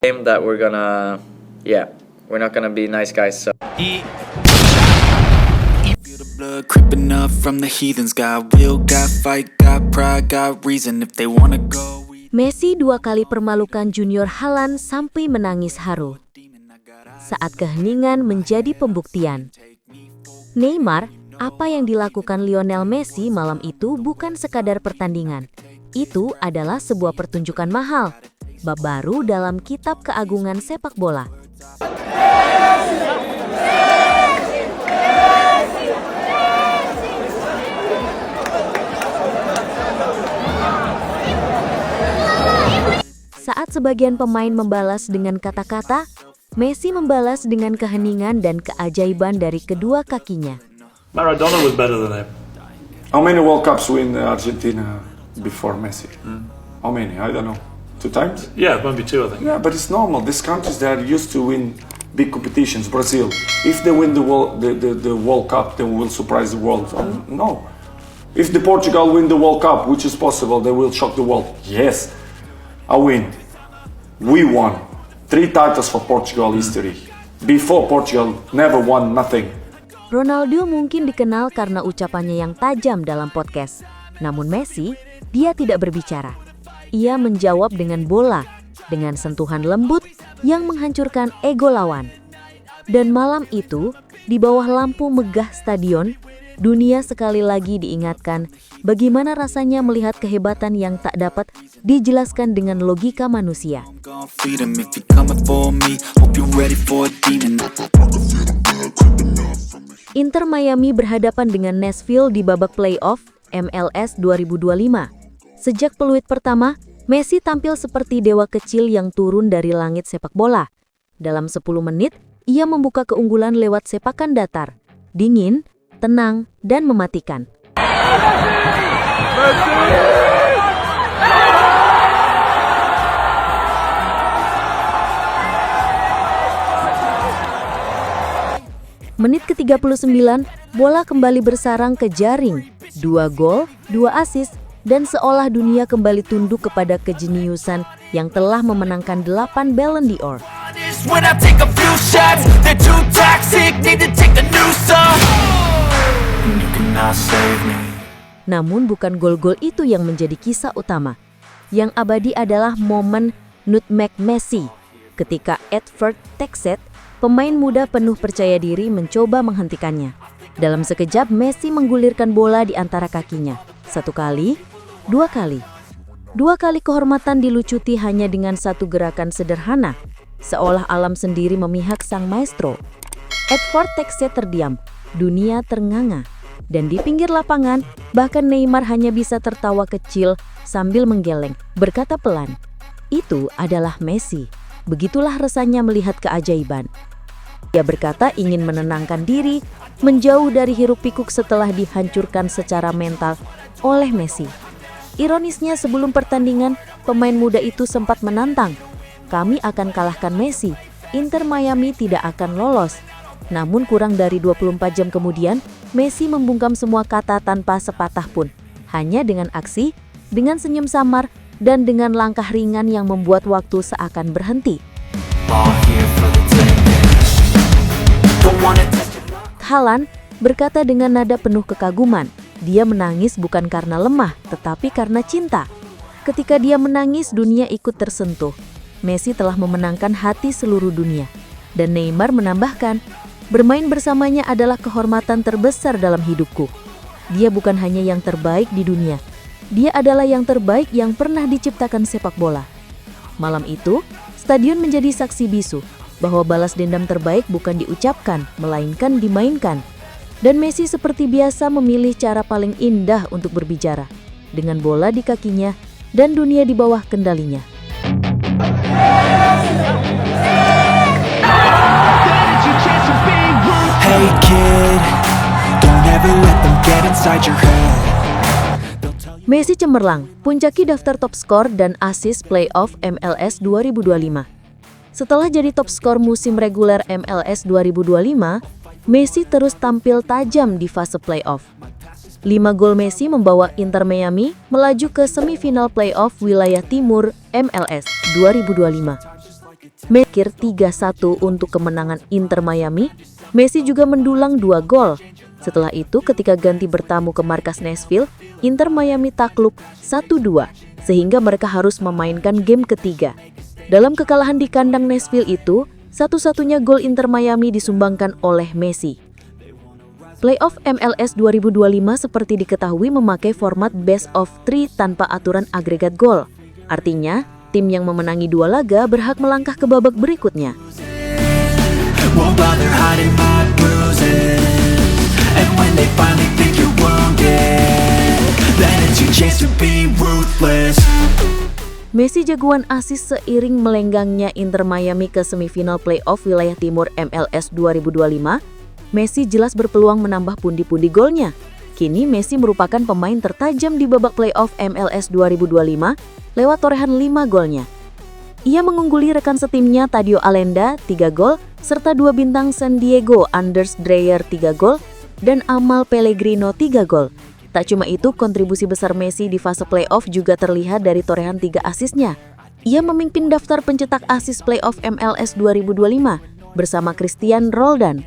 game that we're not gonna be nice guys. So. Feel the blood creeping up from the heathens. Got will, got fight, got pride, got reason. If they wanna go. Messi 2 kali permalukan junior Haaland sampai menangis haru. Saat keheningan menjadi pembuktian. Neymar, apa yang dilakukan Lionel Messi malam itu bukan sekadar pertandingan. Itu adalah sebuah pertunjukan mahal. Bab baru dalam kitab keagungan sepak bola. Saat sebagian pemain membalas dengan kata-kata, Messi membalas dengan keheningan dan keajaiban dari kedua kakinya. Maradona was better than him. How many World Cups win Argentina before Messi? How many? I don't know. 2 times? Yeah, maybe 2, I think. Yeah, but it's normal. These countries, they are used to win big competitions. Brazil, if they win the World Cup, they will surprise the world. No. If the Portugal win the World Cup, which is possible, they will shock the world. Yes, I win. We won 3 titles for Portugal history. Before Portugal never won nothing. Ronaldo mungkin dikenal karena ucapannya yang tajam dalam podcast. Namun Messi, dia tidak berbicara. Ia menjawab dengan bola, dengan sentuhan lembut yang menghancurkan ego lawan. Dan malam itu, di bawah lampu megah stadion, dunia sekali lagi diingatkan bagaimana rasanya melihat kehebatan yang tak dapat dijelaskan dengan logika manusia. Inter Miami berhadapan dengan Nashville di babak playoff MLS 2025. Sejak peluit pertama, Messi tampil seperti dewa kecil yang turun dari langit sepak bola. Dalam 10 menit, ia membuka keunggulan lewat sepakan datar, dingin, tenang, dan mematikan. Menit ke-39, bola kembali bersarang ke jaring. 2 gol, 2 assist, dan seolah dunia kembali tunduk kepada kejeniusan yang telah memenangkan 8 Ballon d'Or. Namun bukan gol-gol itu yang menjadi kisah utama. Yang abadi adalah momen nutmeg Messi, ketika Edward Texet, pemain muda penuh percaya diri, mencoba menghentikannya. Dalam sekejap, Messi menggulirkan bola di antara kakinya. 1 kali, 2 kali. 2 kali kehormatan dilucuti hanya dengan 1 gerakan sederhana, seolah alam sendiri memihak sang maestro. Edward Texet terdiam, dunia ternganga. Dan di pinggir lapangan, bahkan Neymar hanya bisa tertawa kecil sambil menggeleng, berkata pelan, "Itu adalah Messi." Begitulah rasanya melihat keajaiban. Ia berkata ingin menenangkan diri, menjauh dari hiruk-pikuk setelah dihancurkan secara mental oleh Messi. Ironisnya, sebelum pertandingan, pemain muda itu sempat menantang, "Kami akan kalahkan Messi, Inter Miami tidak akan lolos." Namun kurang dari 24 jam kemudian, Messi membungkam semua kata tanpa sepatah pun, hanya dengan aksi, dengan senyum samar, dan dengan langkah ringan yang membuat waktu seakan berhenti. Haaland berkata dengan nada penuh kekaguman, dia menangis bukan karena lemah, tetapi karena cinta. Ketika dia menangis, dunia ikut tersentuh. Messi telah memenangkan hati seluruh dunia. Dan Neymar menambahkan, bermain bersamanya adalah kehormatan terbesar dalam hidupku. Dia bukan hanya yang terbaik di dunia, dia adalah yang terbaik yang pernah diciptakan sepak bola. Malam itu, stadion menjadi saksi bisu bahwa balas dendam terbaik bukan diucapkan, melainkan dimainkan. Dan Messi seperti biasa memilih cara paling indah untuk berbicara, dengan bola di kakinya dan dunia di bawah kendalinya. Hey kid, don't ever let them get inside your head. Messi cemerlang, puncaki daftar top skor dan assist playoff MLS 2025. Setelah jadi top skor musim reguler MLS 2025, Messi terus tampil tajam di fase playoff. 5 gol Messi membawa Inter Miami melaju ke semifinal playoff wilayah timur MLS 2025. Messi 3-1 untuk kemenangan Inter Miami. Messi juga mendulang 2 gol. Setelah itu ketika ganti bertamu ke markas Nashville, Inter Miami takluk 1-2 sehingga mereka harus memainkan game ketiga. Dalam kekalahan di kandang Nashville itu, satu-satunya gol Inter Miami disumbangkan oleh Messi. Playoff MLS 2025 seperti diketahui memakai format best of 3 tanpa aturan agregat gol. Artinya, tim yang memenangi 2 laga berhak melangkah ke babak berikutnya. Won't bother hiding my bruises. And when they finally think you're wounded, then it's your chance to be ruthless. Messi jagoan asis seiring melenggangnya Inter Miami ke semifinal playoff wilayah timur MLS 2025. Messi jelas berpeluang menambah pundi-pundi golnya. Kini Messi merupakan pemain tertajam di babak playoff MLS 2025 lewat torehan 5 golnya. Ia mengungguli rekan setimnya Tadio Alenda 3 gol, serta 2 bintang San Diego Anders Dreyer 3 gol, dan Amal Pellegrino 3 gol. Tak cuma itu, kontribusi besar Messi di fase playoff juga terlihat dari torehan 3 asisnya. Ia memimpin daftar pencetak asis playoff MLS 2025 bersama Christian Roldan.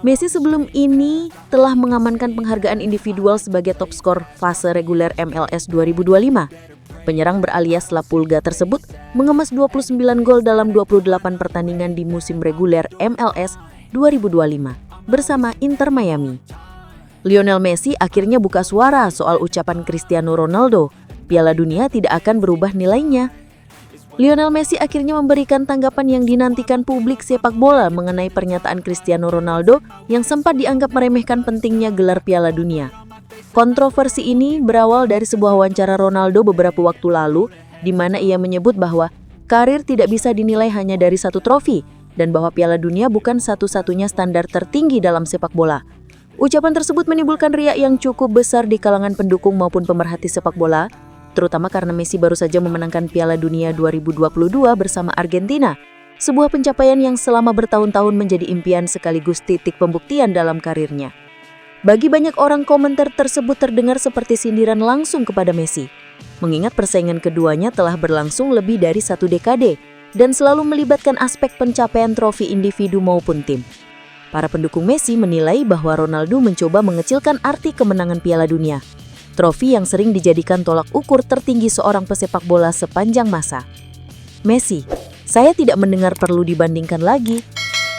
Messi sebelum ini telah mengamankan penghargaan individual sebagai top skor fase reguler MLS 2025. Penyerang beralias La Pulga tersebut mengemas 29 gol dalam 28 pertandingan di musim reguler MLS 2025 bersama Inter Miami. Lionel Messi akhirnya buka suara soal ucapan Cristiano Ronaldo, Piala Dunia tidak akan berubah nilainya. Lionel Messi akhirnya memberikan tanggapan yang dinantikan publik sepak bola mengenai pernyataan Cristiano Ronaldo yang sempat dianggap meremehkan pentingnya gelar Piala Dunia. Kontroversi ini berawal dari sebuah wawancara Ronaldo beberapa waktu lalu, di mana ia menyebut bahwa karir tidak bisa dinilai hanya dari satu trofi, dan bahwa Piala Dunia bukan satu-satunya standar tertinggi dalam sepak bola. Ucapan tersebut menimbulkan riak yang cukup besar di kalangan pendukung maupun pemerhati sepak bola, terutama karena Messi baru saja memenangkan Piala Dunia 2022 bersama Argentina, sebuah pencapaian yang selama bertahun-tahun menjadi impian sekaligus titik pembuktian dalam karirnya. Bagi banyak orang, komentar tersebut terdengar seperti sindiran langsung kepada Messi, mengingat persaingan keduanya telah berlangsung lebih dari 1 dekade dan selalu melibatkan aspek pencapaian trofi individu maupun tim. Para pendukung Messi menilai bahwa Ronaldo mencoba mengecilkan arti kemenangan Piala Dunia, trofi yang sering dijadikan tolak ukur tertinggi seorang pesepak bola sepanjang masa. Messi, saya tidak mendengar perlu dibandingkan lagi.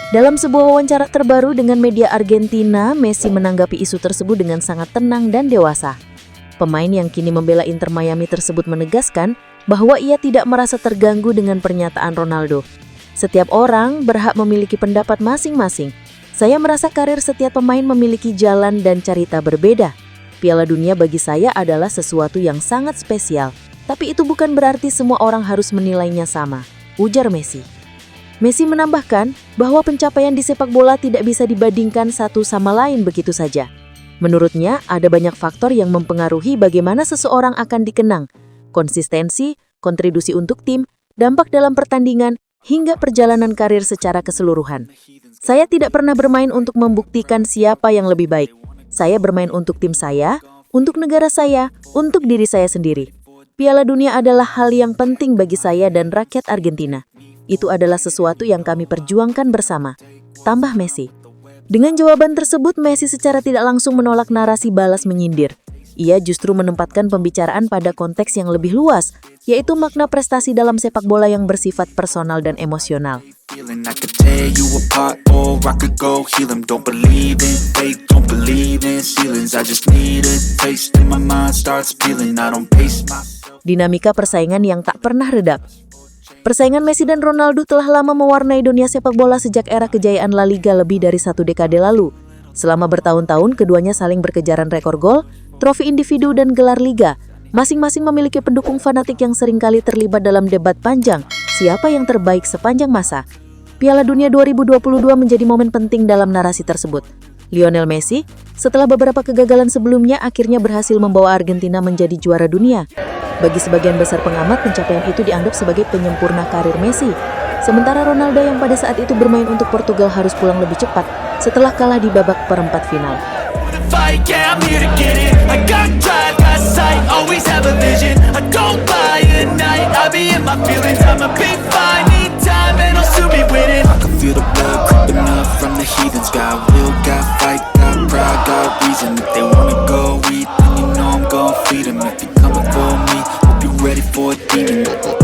Dalam sebuah wawancara terbaru dengan media Argentina, Messi menanggapi isu tersebut dengan sangat tenang dan dewasa. Pemain yang kini membela Inter Miami tersebut menegaskan bahwa ia tidak merasa terganggu dengan pernyataan Ronaldo. Setiap orang berhak memiliki pendapat masing-masing. Saya merasa karir setiap pemain memiliki jalan dan cerita berbeda. Piala Dunia bagi saya adalah sesuatu yang sangat spesial, tapi itu bukan berarti semua orang harus menilainya sama, ujar Messi. Messi menambahkan bahwa pencapaian di sepak bola tidak bisa dibandingkan satu sama lain begitu saja. Menurutnya, ada banyak faktor yang mempengaruhi bagaimana seseorang akan dikenang, konsistensi, kontribusi untuk tim, dampak dalam pertandingan, hingga perjalanan karir secara keseluruhan. Saya tidak pernah bermain untuk membuktikan siapa yang lebih baik. Saya bermain untuk tim saya, untuk negara saya, untuk diri saya sendiri. Piala Dunia adalah hal yang penting bagi saya dan rakyat Argentina. Itu adalah sesuatu yang kami perjuangkan bersama, tambah Messi. Dengan jawaban tersebut, Messi secara tidak langsung menolak narasi balas menyindir. Ia justru menempatkan pembicaraan pada konteks yang lebih luas, yaitu makna prestasi dalam sepak bola yang bersifat personal dan emosional. I could tear you apart or I could go heal them. Don't believe in fate, don't believe in ceilings. I just need a taste and my mind starts peeling. I don't pace myself. Dinamika persaingan yang tak pernah redap. Persaingan Messi dan Ronaldo telah lama mewarnai dunia sepak bola sejak era kejayaan La Liga lebih dari 1 dekade lalu. Selama bertahun-tahun, keduanya saling berkejaran rekor gol, trofi individu dan gelar liga. Masing-masing memiliki pendukung fanatik yang seringkali terlibat dalam debat panjang, siapa yang terbaik sepanjang masa. Piala Dunia 2022 menjadi momen penting dalam narasi tersebut. Lionel Messi, setelah beberapa kegagalan sebelumnya, akhirnya berhasil membawa Argentina menjadi juara dunia. Bagi sebagian besar pengamat, pencapaian itu dianggap sebagai penyempurna karir Messi. Sementara Ronaldo yang pada saat itu bermain untuk Portugal harus pulang lebih cepat setelah kalah di babak perempat final. opinion.